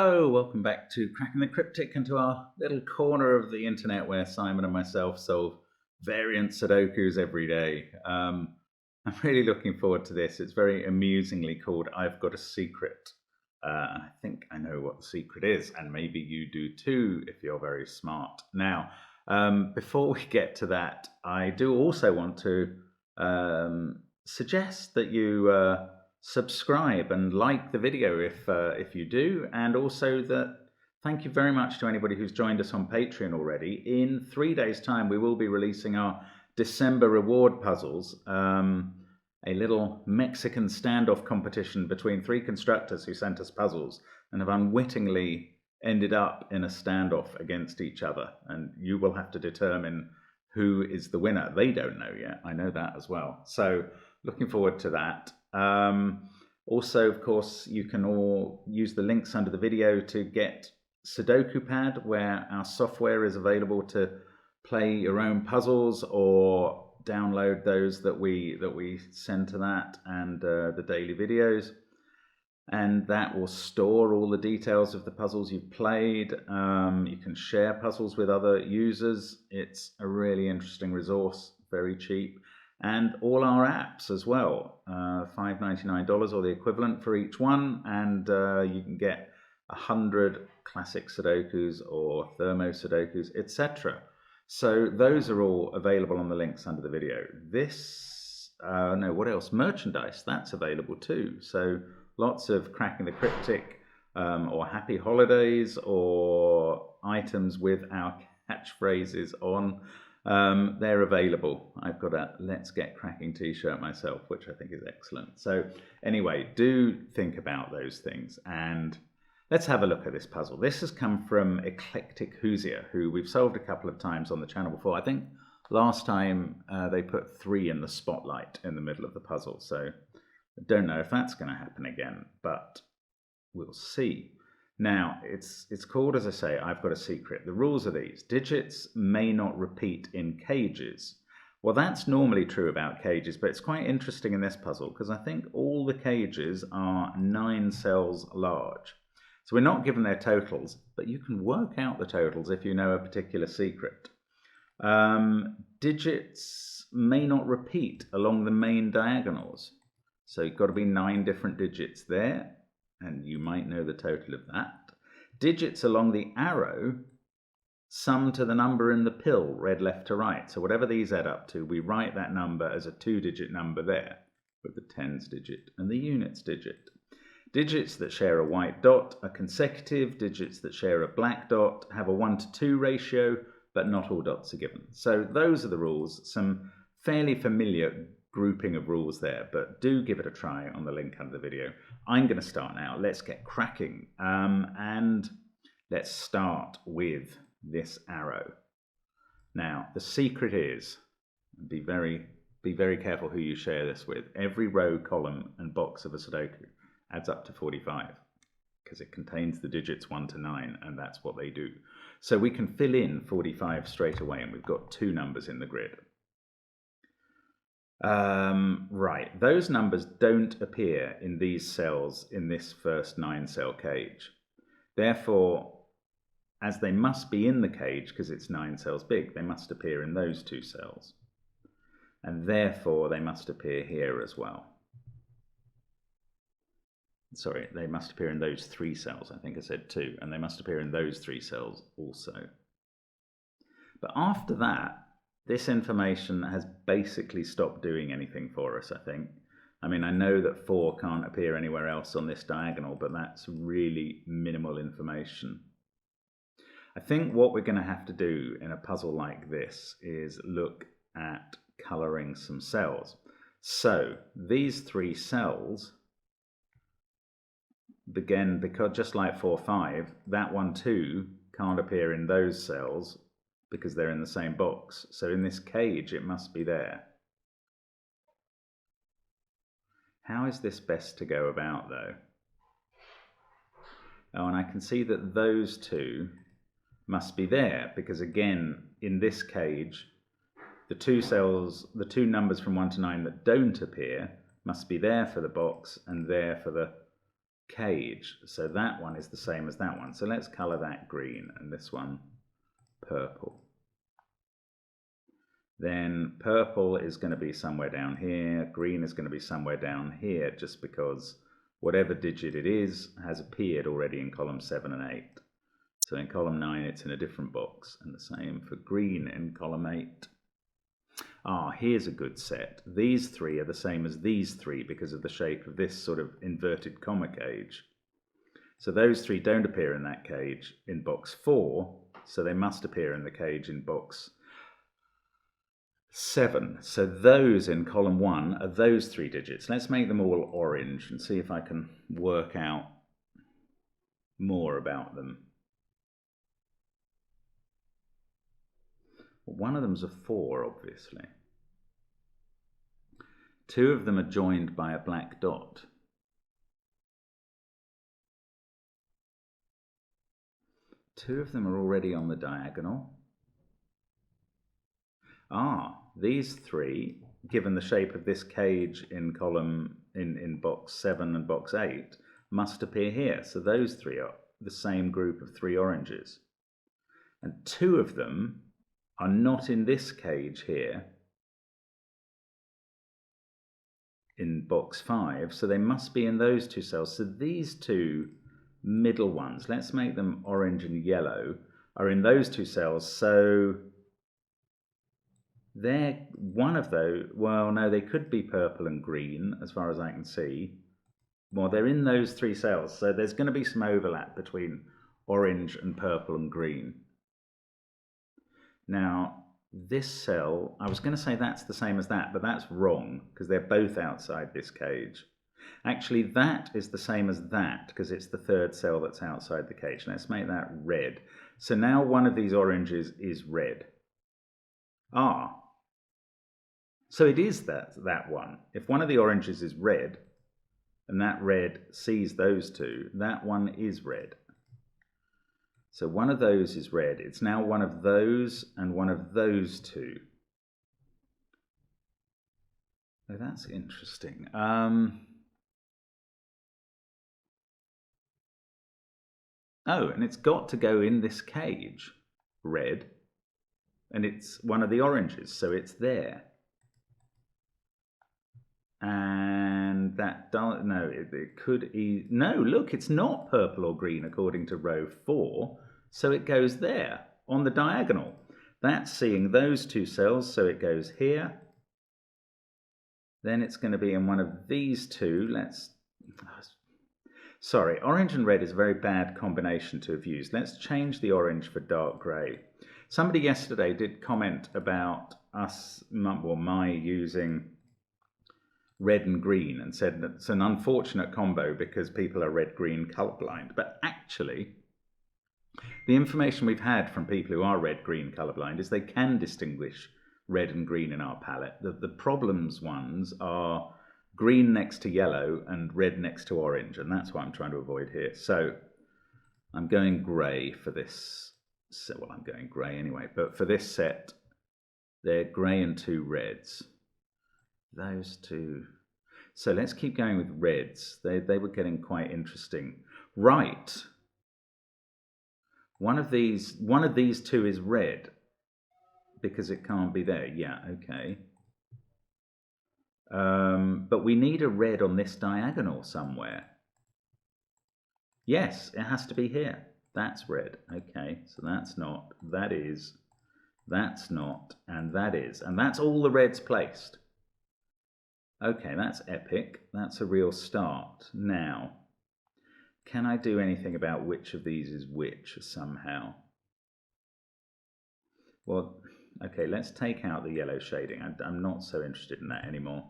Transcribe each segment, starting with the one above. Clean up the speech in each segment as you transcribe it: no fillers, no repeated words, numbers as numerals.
Hello, welcome back to Cracking the Cryptic and to our little corner of the internet where Simon and myself solve variant Sudokus every day. I'm really looking forward to this. It's very amusingly called I've Got a Secret. I think I know what the secret is, and maybe you do too if you're very smart. Now, before we get to that, I do also want to suggest that you subscribe and like the video if you do, and also that thank you very much to anybody who's joined us on Patreon already. In 3 days' time, we will be releasing our December reward puzzles, a little Mexican standoff competition between 3 constructors who sent us puzzles and have unwittingly ended up in a standoff against each other, and you will have to determine who is the winner. They don't know yet, I know that as well. So looking forward to that. Also, of course, you can all use the links under the video to get SUDOKU PAD, where our software is available to play your own puzzles or download those that we send to that, and the daily videos. And that will store all the details of the puzzles you've played. You can share puzzles with other users. It's a really interesting resource, very cheap. And all our apps as well, $5.99 or the equivalent for each one, and you can get 100 classic Sudokus or thermo Sudokus, etc. So those are all available on the links under the video. This, what else? Merchandise, that's available too. So lots of Cracking the Cryptic or Happy Holidays or items with our catchphrases on. They're available. I've got a Let's Get Cracking t-shirt myself, which I think is excellent. So anyway, do think about those things, and let's have a look at this puzzle. This has come from Eclectic Hoosier, who we've solved a couple of times on the channel before. I think last time they put 3 in the spotlight in the middle of the puzzle, so I don't know if that's going to happen again, but we'll see. Now, it's called, as I say, I've Got a Secret. The rules are these. Digits may not repeat in cages. Well, that's normally true about cages, but it's quite interesting in this puzzle because I think all the cages are 9 cells large. So we're not given their totals, but you can work out the totals if you know a particular secret. Digits may not repeat along the main diagonals. So you've got to be 9 different digits there, and you might know the total of that. Digits along the arrow sum to the number in the pill, read left to right. So whatever these add up to, we write that number as a 2-digit number there, with the tens digit and the units digit. Digits that share a white dot are consecutive. Digits that share a black dot have a 1:2 ratio, but not all dots are given. So those are the rules. Some fairly familiar grouping of rules there, but do give it a try on the link under the video. I'm going to start now. Let's get cracking, and let's start with this arrow. Now, the secret is, be very careful who you share this with. Every row, column, and box of a Sudoku adds up to 45 because it contains the digits 1 to 9, and that's what they do. So we can fill in 45 straight away, and we've got 2 numbers in the grid. Right, those numbers don't appear in these cells in this first 9-cell cage. Therefore, as they must be in the cage because it's 9 cells big, they must appear in those 2 cells. And therefore, they must appear here as well. Sorry, they must appear in those 3 cells. I think I said 2, and they must appear in those 3 cells also. But after that, this information has basically stopped doing anything for us, I think. I mean, I know that 4 can't appear anywhere else on this diagonal, but that's really minimal information. I think what we're going to have to do in a puzzle like this is look at colouring some cells. So these 3 cells, again, because just like 4, 5, that 1, 2 can't appear in those cells because they're in the same box. So in this cage, it must be there. How is this best to go about, though? Oh, and I can see that those 2 must be there because, again, in this cage, the 2 cells, the 2 numbers from 1 to 9 that don't appear must be there for the box and there for the cage. So that one is the same as that one. So let's color that green and this one purple. Then purple is going to be somewhere down here. Green is going to be somewhere down here, just because whatever digit it is has appeared already in column 7 and 8. So in column 9 it's in a different box, and the same for green in column 8. Ah, here's a good set. These three are the same as these three because of the shape of this sort of inverted comma cage. So those three don't appear in that cage in box 4, so they must appear in the cage in box 7. So those in column 1 are those 3 digits. Let's make them all orange and see if I can work out more about them. Well, one of them's a 4, obviously. 2 of them are joined by a black dot. 2 of them are already on the diagonal. Ah, these 3, given the shape of this cage in column in box 7 and box 8, must appear here. So those 3 are the same group of 3 oranges. And 2 of them are not in this cage here in box 5, so they must be in those 2 cells. So these 2 middle ones, let's make them orange and yellow, are in those 2 cells. So they're one of those. Well, no, they could be purple and green as far as I can see. Well, they're in those 3 cells, so there's going to be some overlap between orange and purple and green. Now, this cell, I was going to say that's the same as that, but that's wrong because they're both outside this cage. Actually, that is the same as that because it's the 3rd cell that's outside the cage. Let's make that red. So now one of these oranges is red. Ah, so it is that one. If one of the oranges is red, and that red sees those 2, that one is red. So one of those is red. It's now one of those and one of those 2. Oh, that's interesting. Oh, and it's got to go in this cage, red, and it's one of the oranges, so it's there. And that does, no, it could, no, look, it's not purple or green according to row 4, so it goes there on the diagonal. That's seeing those 2 cells, so it goes here. Then it's going to be in one of these 2. Sorry, orange and red is a very bad combination to have used. Let's change the orange for dark grey. Somebody yesterday did comment about us, well, my using red and green, and said that it's an unfortunate combo because people are red-green colorblind. But actually, the information we've had from people who are red-green colorblind is they can distinguish red and green in our palette. The problems ones are green next to yellow and red next to orange, and that's what I'm trying to avoid here. So I'm going grey for this. So, well, I'm going grey anyway, but for this set, they're grey and 2 reds. Those 2. So let's keep going with reds. They were getting quite interesting. Right. One of these 2 is red because it can't be there. Yeah, okay. But we need a red on this diagonal somewhere. Yes, it has to be here. That's red. Okay, so that's not, that is, that's not, and that is. And that's all the reds placed. Okay, that's epic. That's a real start. Now, can I do anything about which of these is which somehow? Well, okay, let's take out the yellow shading. I'm not so interested in that anymore.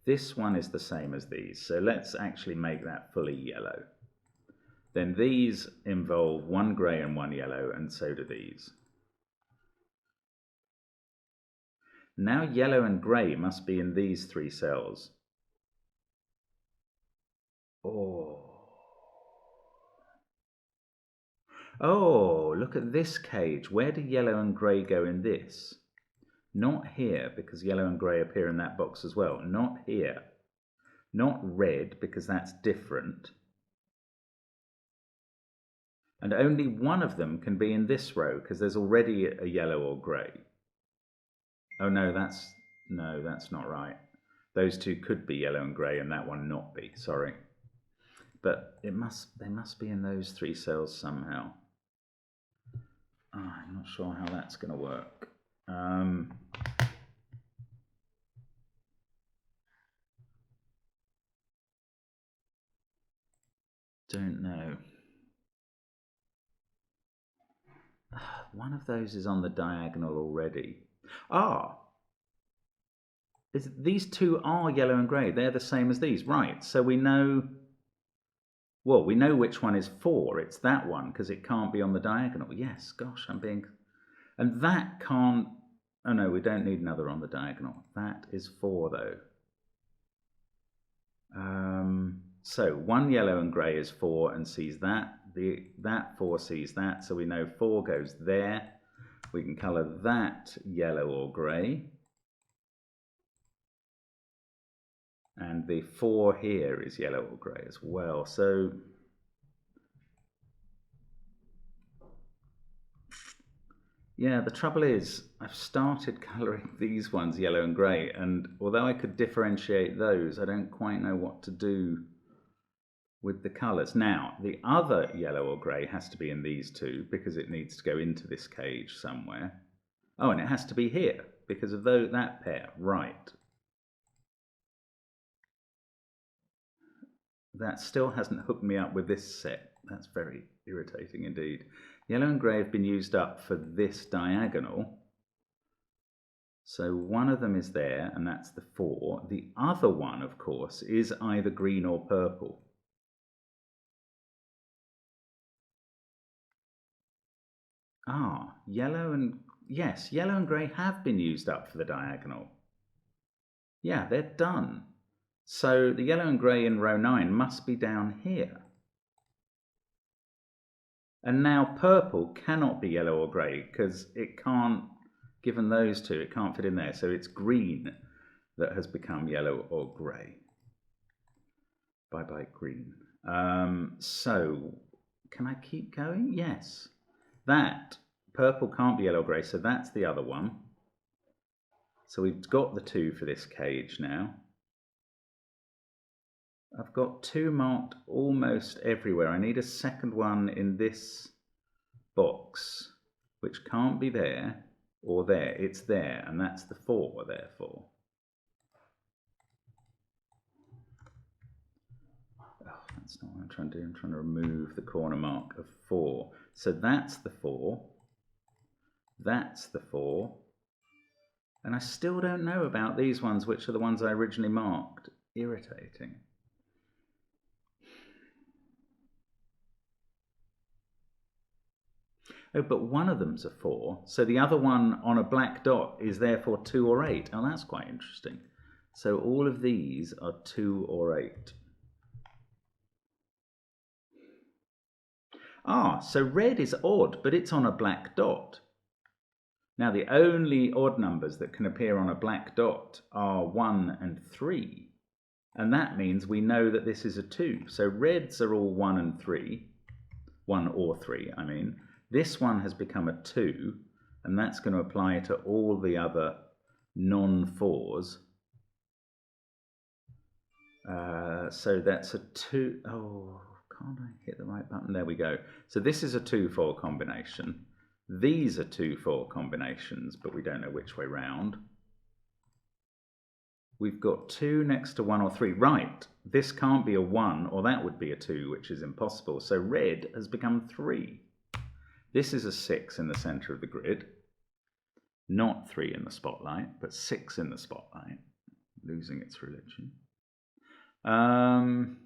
This one is the same as these, so let's actually make that fully yellow. Then these involve 1 grey and 1 yellow, and so do these. Now yellow and grey must be in these 3 cells. Oh. Oh, look at this cage. Where do yellow and grey go in this? Not here, because yellow and grey appear in that box as well. Not here. Not red, because that's different. And only one of them can be in this row, because there's already a yellow or grey. Oh no, that's not right. Those two could be yellow and grey, and that one not be. Sorry, but they must be in those three cells somehow. Oh, I'm not sure how that's going to work. Don't know. One of those is on the diagonal already. Ah, these two are yellow and grey. They're the same as these, right? So we know. Well, we know which one is 4. It's that one because it can't be on the diagonal. Yes, gosh, I'm being. And that can't. Oh no, we don't need another on the diagonal. That is 4 though. So one yellow and grey is 4 and sees that. That 4 sees that, so we know 4 goes there. We can colour that yellow or grey. And the 4 here is yellow or grey as well. So yeah, the trouble is I've started colouring these ones yellow and grey, and although I could differentiate those, I don't quite know what to do with the colours. Now, the other yellow or grey has to be in these two because it needs to go into this cage somewhere. Oh, and it has to be here because of that pair. Right. That still hasn't hooked me up with this set. That's very irritating indeed. Yellow and grey have been used up for this diagonal. So one of them is there, and that's the 4. The other one, of course, is either green or purple. Ah, yellow and grey have been used up for the diagonal. Yeah, they're done. So the yellow and grey in row 9 must be down here. And now purple cannot be yellow or grey because it can't, given those two, it can't fit in there. So it's green that has become yellow or grey. Bye-bye green. So can I keep going? Yes. That purple can't be yellow or grey, so that's the other one. So we've got the 2 for this cage now. I've got 2 marked almost everywhere. I need a second one in this box, which can't be there or there. It's there, and that's the 4, therefore. Oh, that's not what I'm trying to do. I'm trying to remove the corner mark of 4. So that's the 4. That's the 4. And I still don't know about these ones, which are the ones I originally marked. Irritating. Oh, but one of them's a 4. So the other one on a black dot is therefore 2 or 8. Oh, that's quite interesting. So all of these are 2 or 8. Ah, so red is odd, but it's on a black dot. Now, the only odd numbers that can appear on a black dot are 1 and 3. And that means we know that this is a 2. So reds are all 1 and 3. 1 or 3, I mean. This one has become a 2, and that's going to apply to all the other non-4s. So that's a 2. Oh, can't I hit the right button? There we go. So this is a 2-4 combination. These are 2-4 combinations, but we don't know which way round. We've got 2 next to 1 or 3. Right, this can't be a 1, or that would be a 2, which is impossible. So red has become 3. This is a 6 in the centre of the grid. Not 3 in the spotlight, but 6 in the spotlight. Losing its religion. And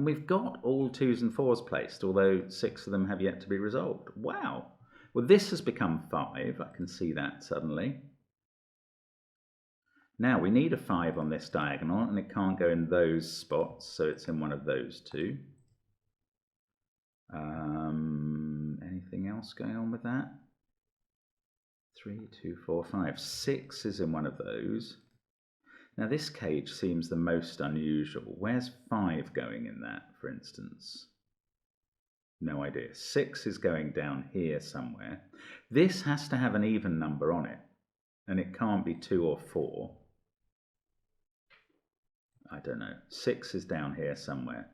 we've got all 2s and 4s placed, although 6 of them have yet to be resolved. Wow. Well, this has become 5. I can see that suddenly. Now, we need a 5 on this diagonal, and it can't go in those spots, so it's in one of those 2. Anything else going on with that? 3, 2, 4, 5. 6 is in one of those. Now this cage seems the most unusual. Where's 5 going in that, for instance? No idea. 6 is going down here somewhere. This has to have an even number on it, and it can't be 2 or 4. I don't know. 6 is down here somewhere.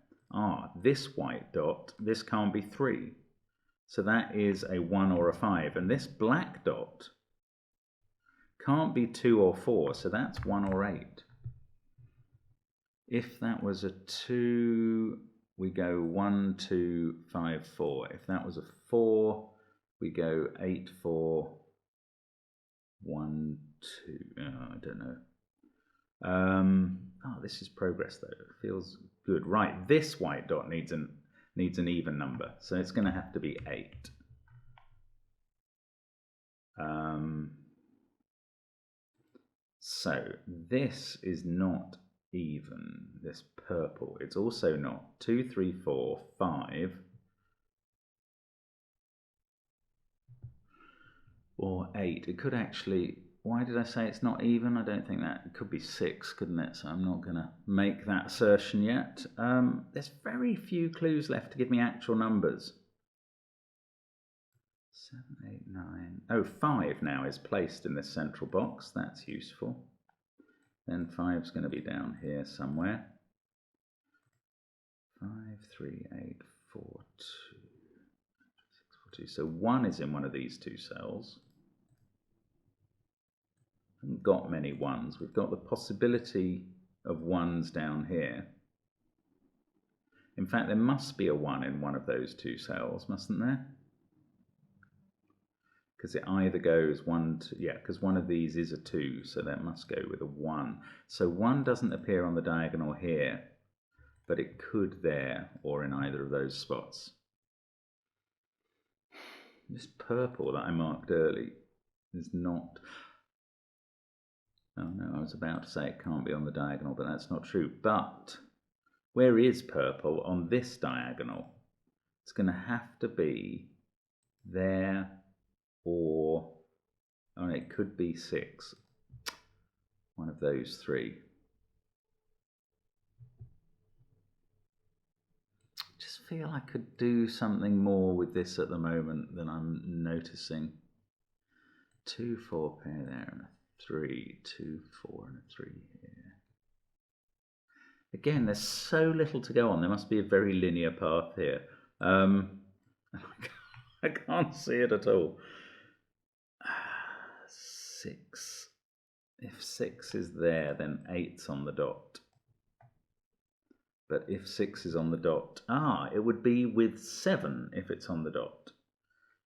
This white dot, this can't be 3. So that is a 1 or a 5. And this black dot can't be 2 or 4, so that's 1 or 8. If that was a 2, we go 1, 2, 5, 4. If that was a 4, we go 8, 4, 1, 2. I don't know. This is progress though. It feels good. Right, this white dot needs an even number, so it's going to have to be 8. So this is not even, this purple. It's also not 2, 3, 4, 5 or 8. It could actually, why did I say it's not even? I don't think that, it could be 6, couldn't it? So I'm not going to make that assertion yet. There's very few clues left to give me actual numbers. 7, 8, 9. Oh, 5 now is placed in this central box. That's useful. Then 5's going to be down here somewhere. 5, 3, 8, 4, 2, 6, 4, 2. So 1 is in one of these two cells. Haven't got many 1s. We've got the possibility of 1s down here. In fact, there must be a 1 in one of those two cells, mustn't there? Because it either goes 1 to, yeah, because one of these is a 2, so that must go with a 1. So 1 doesn't appear on the diagonal here, but it could there or in either of those spots. This purple that I marked early is not. Oh no, I was about to say it can't be on the diagonal, but that's not true. But where is purple on this diagonal? It's going to have to be there. Or it could be 6. One of those 3. Just feel I could do something more with this at the moment than I'm noticing. 2, 4 pair there and a 3. 2, 4 and a 3 here. Again, there's so little to go on. There must be a very linear path here. I can't see it at all. 6. If 6 is there, then 8's on the dot. But if 6 is on the dot, it would be with 7 if it's on the dot.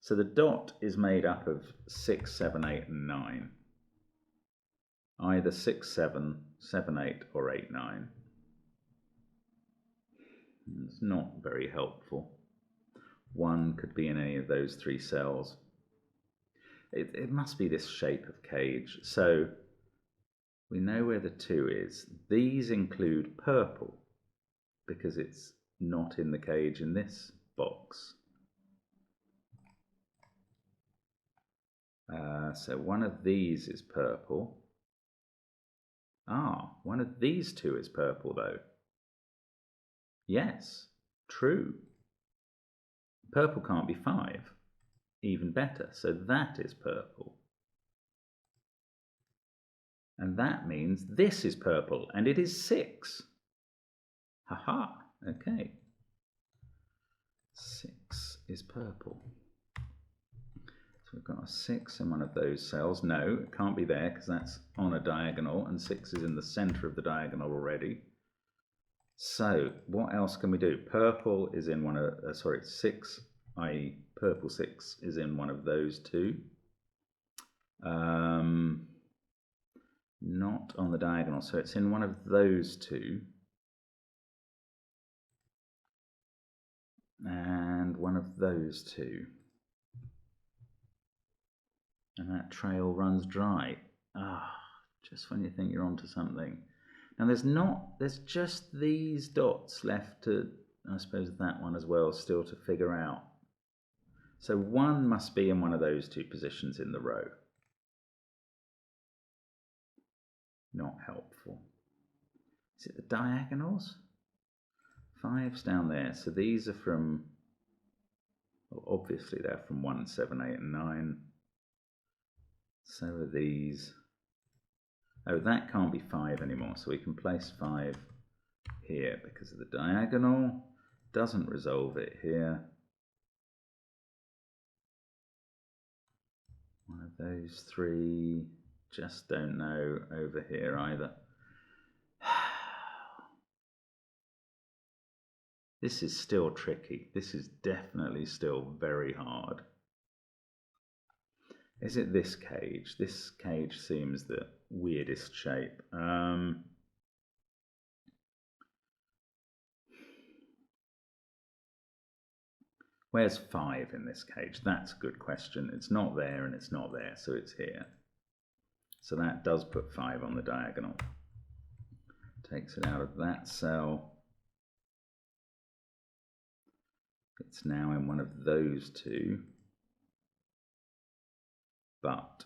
So the dot is made up of 6, 7, 8 and 9. Either 6, 7, 7, 8 or 8, 9. It's not very helpful. 1 could be in any of those 3 cells. It must be this shape of cage. So we know where the 2 is. These include purple because it's not in the cage in this box. So one of these is purple. One of these 2 is purple though. Yes, true. Purple can't be 5. Even better, so that is purple. And that means this is purple, and it is 6. Haha, okay. 6 is purple. So we've got a 6 in one of those cells. No, it can't be there because that's on a diagonal, and 6 is in the center of the diagonal already. So what else can we do? Purple is in one of, 6, i.e. purple 6 is in one of those 2. Not on the diagonal, so it's in one of those 2. And one of those 2. And that trail runs dry. Just when you think you're onto something. Now there's just these dots left to I suppose that one as well still to figure out. So 1 must be in one of those 2 positions in the row. Not helpful. Is it the diagonals? 5's down there, so these are from, well, obviously they're from 1, 7, 8 and 9. So are these. Oh, that can't be 5 anymore, so we can place 5 here because of the diagonal. Doesn't resolve it here. One of those 3, just don't know over here either. This is still tricky. This is definitely still very hard. Is it this cage? This cage seems the weirdest shape. Where's 5 in this cage? That's a good question. It's not there and it's not there, so it's here. So that does put 5 on the diagonal. Takes it out of that cell. It's now in one of those 2. But,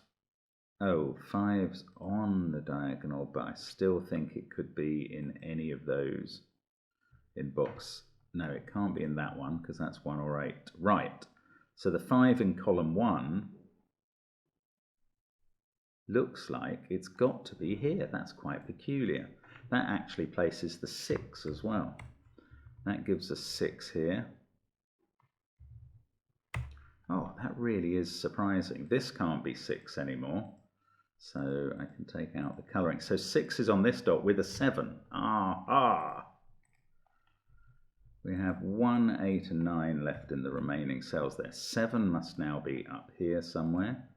oh, 5's on the diagonal, but I still think it could be in any of those in box. No, it can't be in that one because that's 1 or 8. Right, so the 5 in column 1 looks like it's got to be here. That's quite peculiar. That actually places the 6 as well. That gives us 6 here. Oh, that really is surprising. This can't be 6 anymore. So I can take out the colouring. So 6 is on this dot with a 7. Ah. We have 1, 8 and 9 left in the remaining cells there. 7 must now be up here somewhere.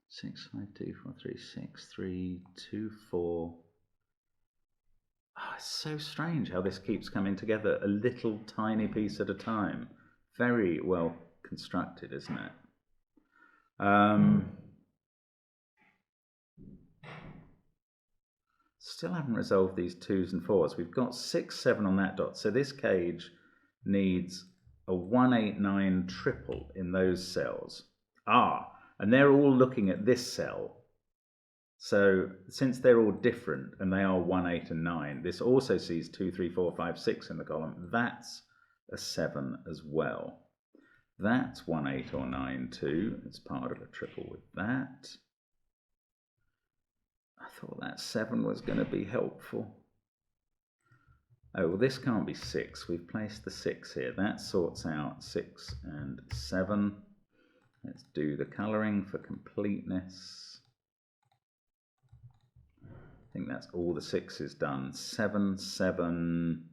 6, 5, 2, 4, 3, 6, 3, 2, 4. Oh, it's so strange how this keeps coming together a little tiny piece at a time. Very well constructed, isn't it? Still haven't resolved these 2's and 4's. We've got 6, 7 on that dot. So this cage needs a 1, 8, 9 triple in those cells. And they're all looking at this cell. So since they're all different and they are 1, 8 and 9, this also sees 2, 3, 4, 5, 6 in the column. That's a 7 as well. That's 1, 8 or 9 too. It's part of a triple with that. I thought that 7 was going to be helpful. Oh, well, this can't be 6. We've placed the 6 here. That sorts out 6 and 7. Let's do the colouring for completeness. I think that's all the 6's done. 7, 7.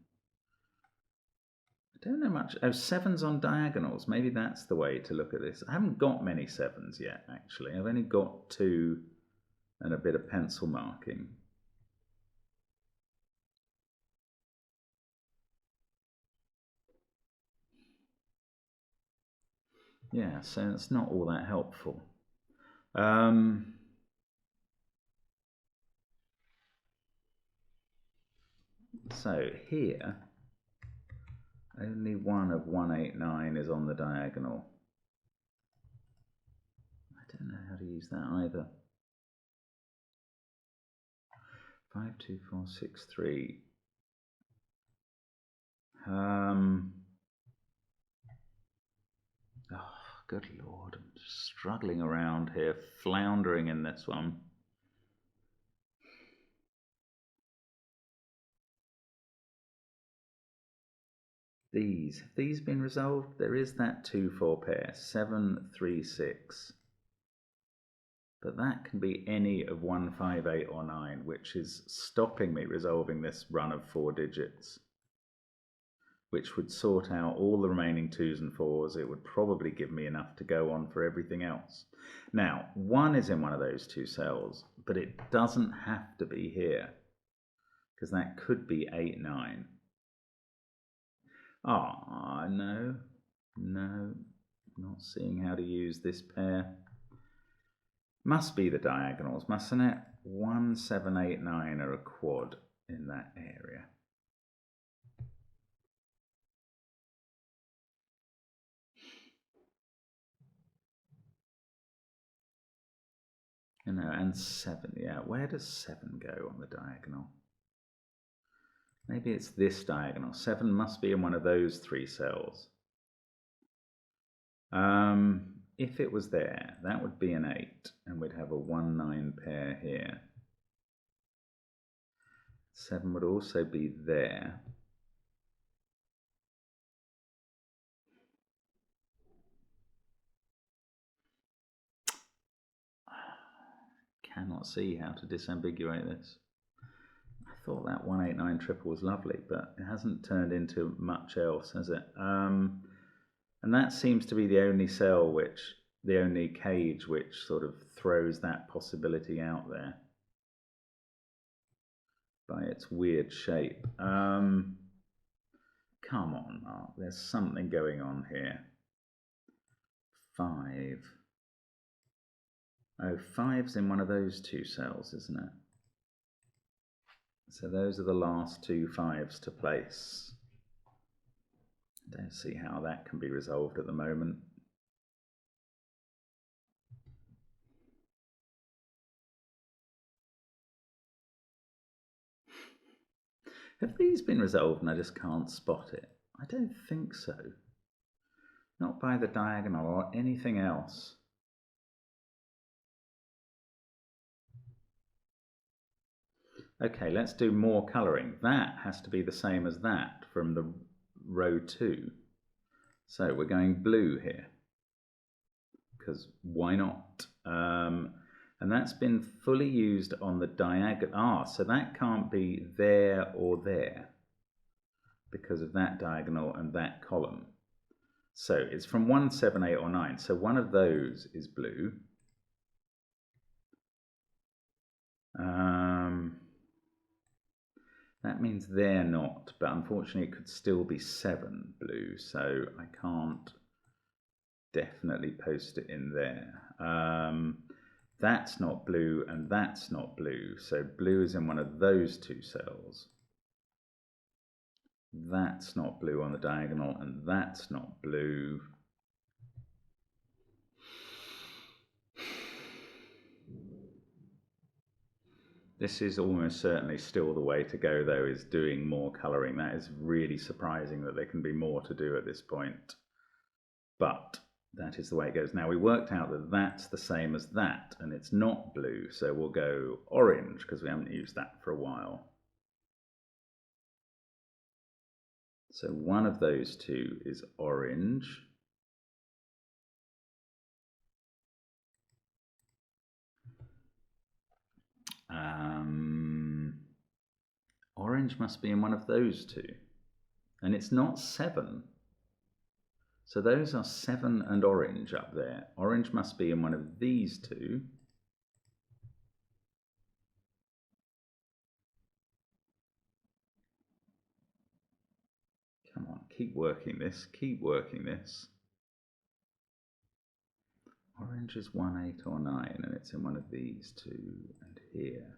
I don't know much. Oh, 7's on diagonals. Maybe that's the way to look at this. I haven't got many 7's yet, actually. I've only got 2 and a bit of pencil marking. Yeah, so it's not all that helpful. So here, only one of 1, 8, 9 is on the diagonal. I don't know how to use that either. 5, 2, 4, 6, 3. Oh, good Lord, I'm just struggling around here, floundering in this one. Have these been resolved? There is that 2, 4 pair, 7, 3, 6. But that can be any of 1, 5, 8 or 9, which is stopping me resolving this run of 4 digits, which would sort out all the remaining 2's and 4's. It would probably give me enough to go on for everything else. Now, 1 is in one of those 2 cells, but it doesn't have to be here, because that could be 8, 9. No, not seeing how to use this pair. Must be the diagonals, mustn't it? 1, 7, 8, 9 are a quad in that area. You know, and 7, yeah. Where does 7 go on the diagonal? Maybe it's this diagonal. 7 must be in one of those 3 cells. If it was there, that would be an 8, and we'd have a 1-9 pair here. 7 would also be there. Cannot see how to disambiguate this. I thought that 189 triple was lovely, but it hasn't turned into much else, has it? And that seems to be the only cell which, the only cage which sort of throws that possibility out there by its weird shape. Come on, Mark, there's something going on here. 5. Oh, 5's in one of those 2 cells, isn't it? So those are the last 2 5s to place. I don't see how that can be resolved at the moment. Have these been resolved and I just can't spot it? I don't think so. Not by the diagonal or anything else. Okay, let's do more colouring. That has to be the same as that from the row 2. So we're going blue here, because why not? And that's been fully used on the diagonal. So that can't be there or there because of that diagonal and that column. So it's from 1, 7, 8 or 9. So one of those is blue. That means they're not, but unfortunately it could still be 7 blue, so I can't definitely post it in there. That's not blue and that's not blue, so blue is in one of those 2 cells. That's not blue on the diagonal and that's not blue. This is almost certainly still the way to go, though, is doing more colouring. That is really surprising that there can be more to do at this point. But that is the way it goes. Now, we worked out that that's the same as that, and it's not blue, so we'll go orange, because we haven't used that for a while. So one of those 2 is orange. Orange must be in one of those 2. And it's not 7. So those are 7 and orange up there. Orange must be in one of these 2. Come on, keep working this, keep working this. Orange is 1, 8 or 9, and it's in one of these 2 and here.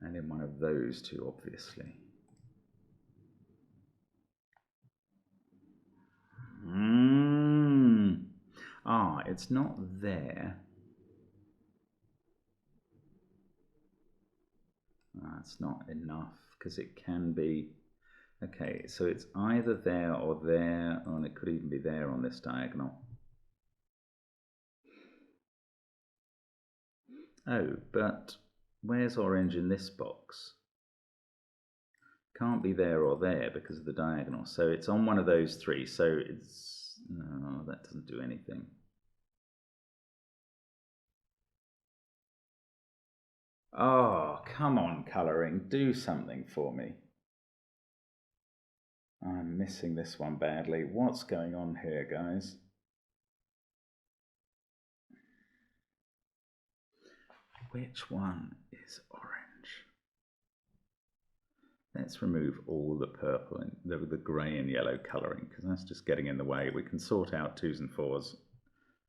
And in one of those 2, obviously. Ah, it's not there. That's not enough, because it can be... Okay, so it's either there or there, and it could even be there on this diagonal. Oh, but where's orange in this box? Can't be there or there because of the diagonal. So it's on one of those 3. So it's... No, that doesn't do anything. Oh, come on, colouring. Do something for me. I'm missing this one badly. What's going on here, guys? Which one is orange? Let's remove all the purple and the grey and yellow colouring, because that's just getting in the way. We can sort out 2s and 4s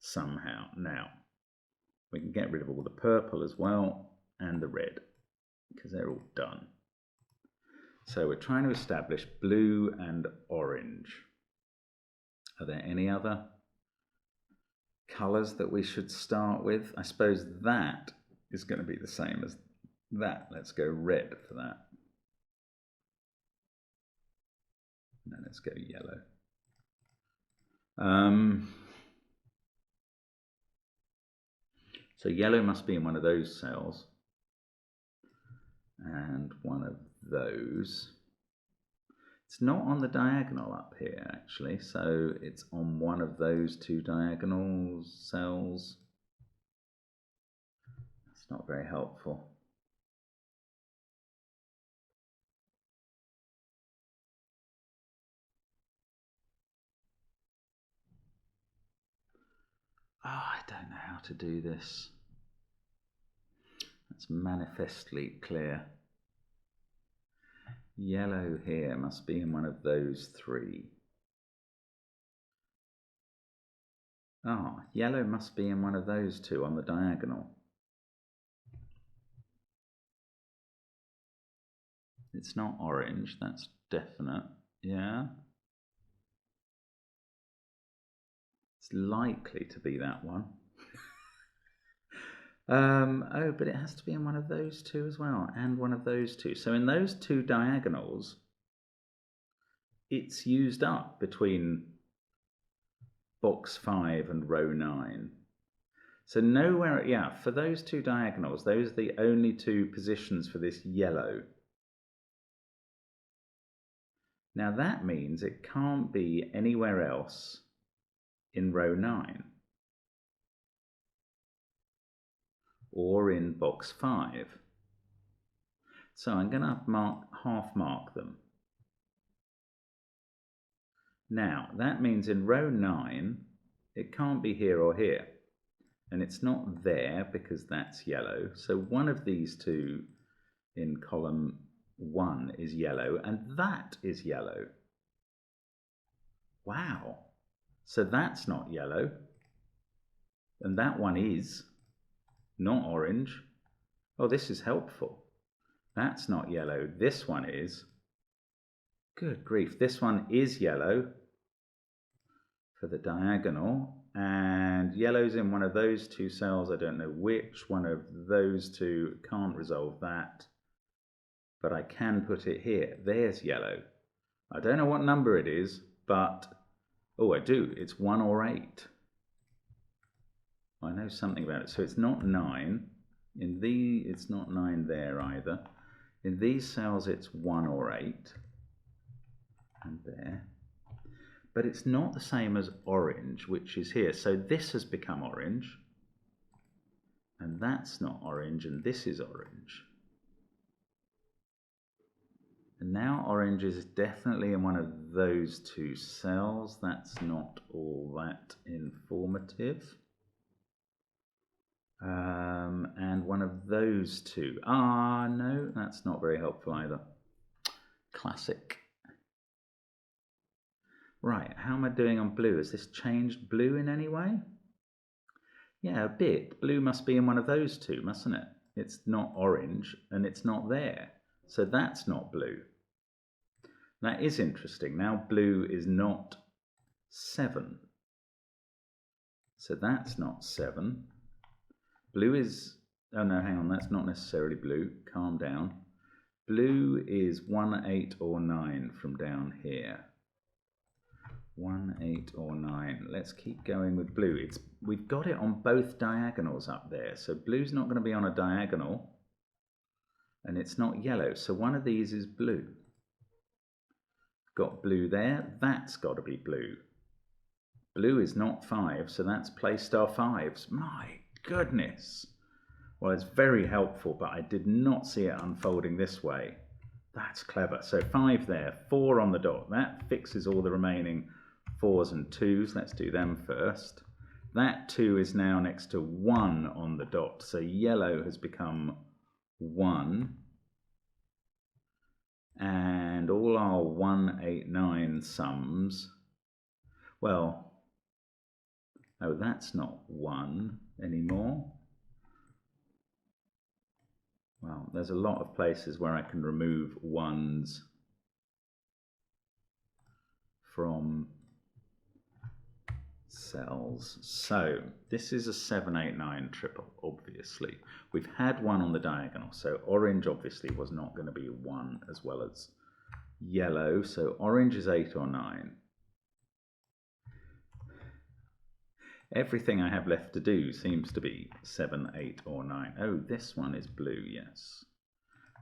somehow. Now, we can get rid of all the purple as well, and the red, because they're all done. So we're trying to establish blue and orange. Are there any other colours that we should start with. I suppose that is going to be the same as that. Let's go red for that. And then let's go yellow. So yellow must be in one of those cells and one of those. It's not on the diagonal up here actually, so it's on one of those two diagonal cells. That's not very helpful. Oh, I don't know how to do this. That's manifestly clear. Yellow here must be in one of those three. Ah, oh, yellow must be in one of those two on the diagonal. It's not orange, that's definite. Yeah. It's likely to be that one. Oh, but it has to be in one of those two as well, and one of those two. So in those two diagonals, it's used up between box 5 and row 9. So nowhere, yeah, for those two diagonals, those are the only two positions for this yellow. Now that means it can't be anywhere else in row 9. Or in box 5. So I'm going to half mark them. Now that means in row 9 it can't be here or here, and it's not there because that's yellow. So one of these two in column 1 is yellow, and that is yellow. Wow, so that's not yellow, and that one is not orange. Oh, this is helpful. That's not yellow, this one is. Good grief, this one is yellow for the diagonal, and yellow's in one of those two cells. I don't know which one of those two. Can't resolve that, but I can put it here. There's yellow. I don't know what number it is, but oh, I do. It's 1 or 8. I know something about it. So it's not 9. It's not 9 there either. In these cells it's 1 or 8. And there. But it's not the same as orange, which is here. So this has become orange. And that's not orange, and this is orange. And now orange is definitely in one of those two cells. That's not all that informative. And one of those two. Ah, no, that's not very helpful either. Classic. Right, how am I doing on blue? Has this changed blue in any way? Yeah, a bit. Blue must be in one of those two, mustn't it? It's not orange, and it's not there. So that's not blue. That is interesting. Now blue is not 7. So that's not 7. Blue is, oh no, hang on, that's not necessarily blue. Calm down. Blue is 1, 8, or 9 from down here. 1, 8, or 9. Let's keep going with blue. We've got it on both diagonals up there. So blue's not going to be on a diagonal. And it's not yellow. So one of these is blue. Got blue there. That's got to be blue. Blue is not 5, so that's place star 5s. My goodness. Well, it's very helpful, but I did not see it unfolding this way. That's clever. So 5 there, 4 on the dot. That fixes all the remaining 4s and 2s. Let's do them first. That 2 is now next to 1 on the dot. So yellow has become 1. And all our 1, 8, 9 sums, well, oh, that's not 1 anymore. Well, there's a lot of places where I can remove 1s from cells. So this is a 7, 8, 9 triple, obviously. We've had one on the diagonal, so orange obviously was not going to be 1 as well as yellow, so orange is 8 or 9. Everything I have left to do seems to be 7, 8 or 9. Oh, this one is blue, yes.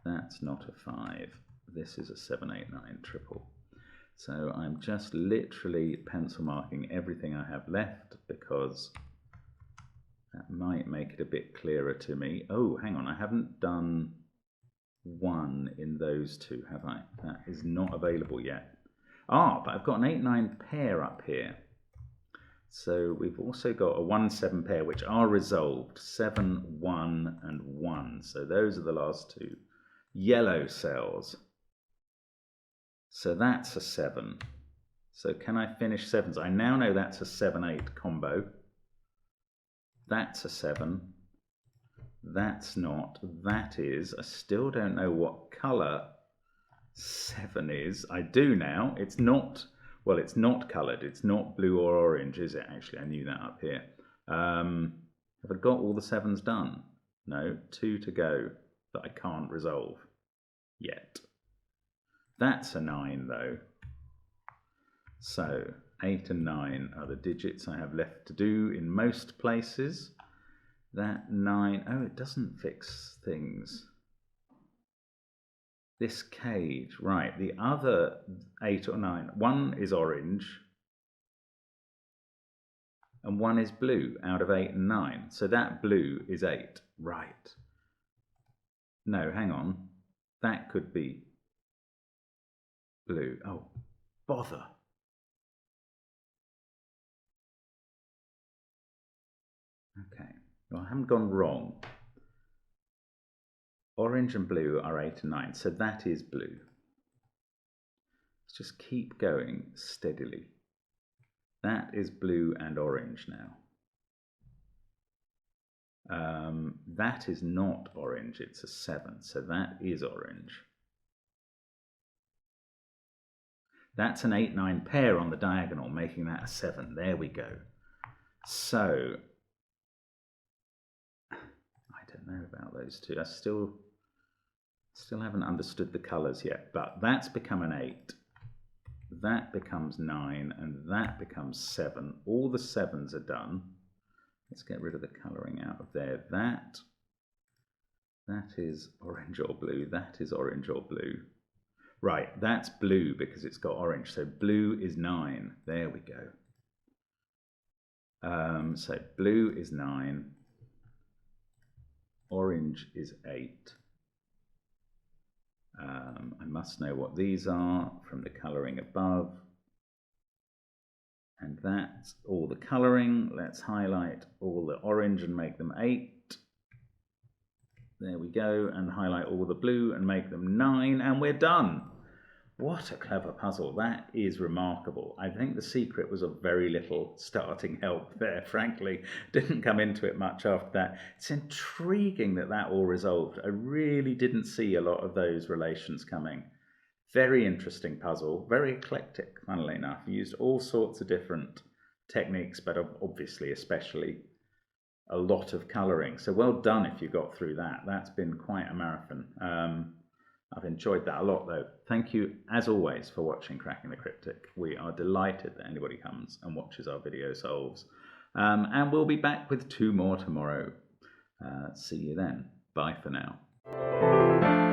That's not a 5. This is a 7, 8, 9 triple. So I'm just literally pencil marking everything I have left because that might make it a bit clearer to me. Oh, hang on, I haven't done 1 in those two, have I? That is not available yet. Ah, but I've got an 8, 9 pair up here. So we've also got a 1, 7 pair which are resolved. 7, 1 and 1. So those are the last two yellow cells. So that's a 7. So can I finish 7s? I now know that's a 7, 8 combo. That's a 7. That's not. That is. I still don't know what colour 7 is. I do now. It's not, well, it's not coloured. It's not blue or orange, is it? Actually, I knew that up here. Have I got all the 7s done? No, 2 to go that I can't resolve yet. That's a 9 though. So 8 and 9 are the digits I have left to do in most places. That 9, oh, it doesn't fix things. This cage, right, the other 8 or 9, 1 is orange and 1 is blue out of 8 and 9. So that blue is 8, right. No, hang on, that could be blue. Oh, bother. Okay, well, I haven't gone wrong. Orange and blue are 8 and 9, so that is blue. Let's just keep going steadily. That is blue and orange now. That is not orange, it's a 7, so that is orange. That's an 8, 9 pair on the diagonal, making that a 7. There we go. So, I don't know about those two. I still haven't understood the colours yet, but that's become an 8. That becomes 9, and that becomes 7. All the 7s are done. Let's get rid of the colouring out of there. That is orange or blue. That is orange or blue. Right, that's blue because it's got orange. So blue is 9. There we go. So blue is 9. Orange is 8. I must know what these are from the colouring above. And that's all the colouring. Let's highlight all the orange and make them 8. There we go. And highlight all the blue and make them 9. And we're done. What a clever puzzle. That is remarkable. I think the secret was of very little starting help there, frankly. Didn't come into it much after that. It's intriguing that that all resolved. I really didn't see a lot of those relations coming. Very interesting puzzle. Very eclectic, funnily enough. Used all sorts of different techniques, but obviously especially a lot of colouring. So well done if you got through that. That's been quite a marathon. I've enjoyed that a lot though. Thank you as always for watching Cracking the Cryptic. We are delighted that anybody comes and watches our video solves. And we'll be back with 2 more tomorrow. See you then. Bye for now.